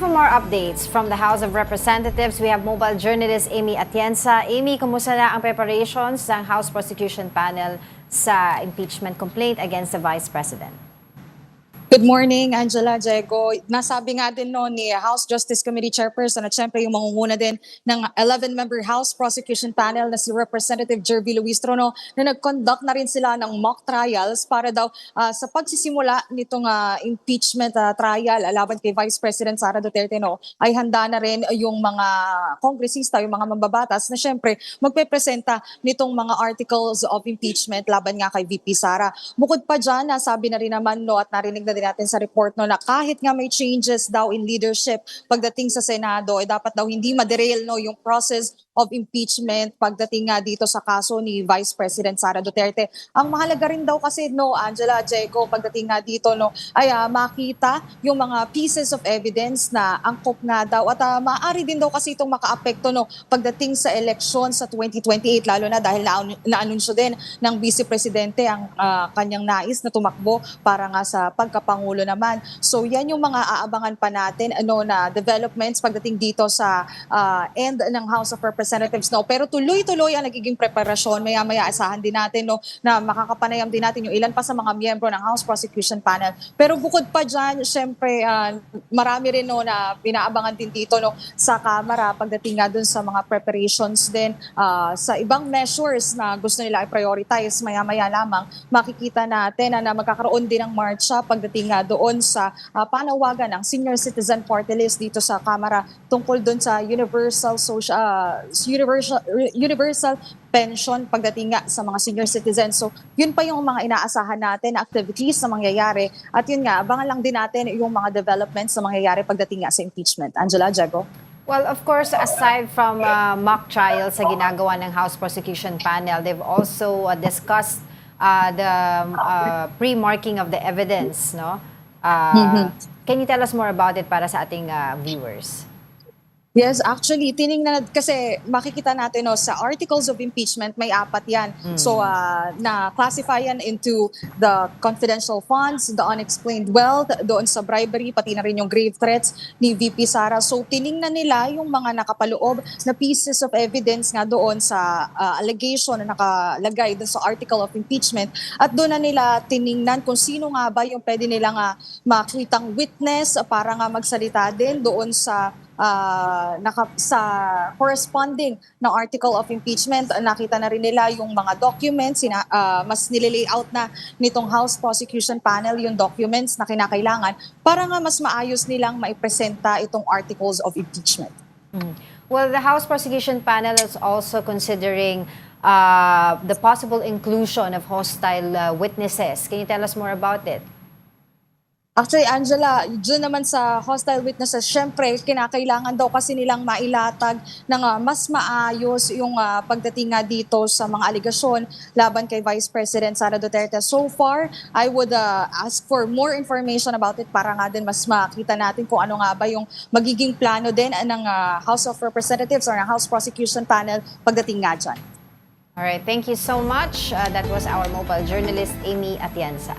for more updates from the House of Representatives, we have mobile journalist Amy Atienza. Amy, kumusta na ang preparations ng House Prosecution Panel sa impeachment complaint against the Vice President? Good morning, Angela, Diego. Nasabi nga din ni House Justice Committee Chairperson at syempre yung mangunguna din ng 11-member House Prosecution Panel na si Representative Jervy Luis Trono na nag-conduct na rin sila ng mock trials para daw sa pagsisimula nitong impeachment trial laban kay Vice President Sara Duterte ay handa na rin yung mga kongresista, yung mga mambabatas na syempre magpepresenta nitong mga articles of impeachment laban nga kay VP Sara. Bukod pa dyan, sabi na rin naman at narinig na din natin sa report na kahit nga may changes daw in leadership pagdating sa Senado, dapat daw hindi ma-derail yung process of impeachment pagdating nga dito sa kaso ni Vice President Sara Duterte. Ang mahalaga rin daw kasi Angela, Diego, pagdating nga dito ay makita yung mga pieces of evidence na angkop nga daw at maaari din daw kasi itong makaapekto pagdating sa eleksyon sa 2028 lalo na dahil na-anunsyo din ng Vice Presidente ang kanyang nais na tumakbo para nga sa pagkapangulo naman. So yan yung mga aabangan pa natin na developments pagdating dito sa end ng House of Representatives pero tuloy-tuloy ang nagiging preparasyon. Maya-maya asahan din natin na makakapanayam din natin yung ilan pa sa mga miyembro ng House Prosecution Panel. Pero bukod pa dyan, syempre marami rin na pinaabangan din dito sa Kamara pagdating nga dun sa mga preparations din sa ibang measures na gusto nila i-prioritize. Maya-maya lamang makikita natin na magkakaroon din ng marcha pagdating nga doon sa panawagan ng Senior Citizen Party List dito sa Kamara tungkol doon sa universal pension pagdating nga sa mga senior citizens. So yun pa yung mga inaasahan natin na activities na mangyayari at yun nga, abangan lang din natin yung mga developments na mangyayari pagdating nga sa impeachment. Angela, Diego? Well, of course, aside from mock trials sa ginagawa ng House Prosecution Panel, they've also discussed the pre-marking of the evidence, Can you tell us more about it para sa ating viewers? Yes, actually, tiningnan kasi makikita natin sa articles of impeachment may 4 yan. So na-classify yan into the confidential funds, the unexplained wealth, doon sa bribery, pati na rin yung grave threats ni VP Sara. So tiningnan nila yung mga nakapaloob na pieces of evidence nga doon sa allegation na nakalagay doon sa article of impeachment at doon na nila tiningnan kung sino nga ba yung pwede nilang makitang witness para nga magsalita din doon sa sa corresponding na article of impeachment. Nakita na rin nila yung mga documents, mas nililayout na nitong House Prosecution Panel yung documents na kinakailangan para nga mas maayos nilang maipresenta itong articles of impeachment. Well, the House Prosecution Panel is also considering the possible inclusion of hostile witnesses. Can you tell us more about it? Actually, Angela, dyan naman sa hostile witnesses, syempre, kinakailangan daw kasi nilang mailatag ng mas maayos yung pagdating nga dito sa mga aligasyon laban kay Vice President Sara Duterte. So far, I would ask for more information about it para nga din mas makita natin kung ano nga ba yung magiging plano din ng House of Representatives or ng House Prosecution Panel pagdating nga dyan. All right, thank you so much. That was our mobile journalist, Amy Atienza.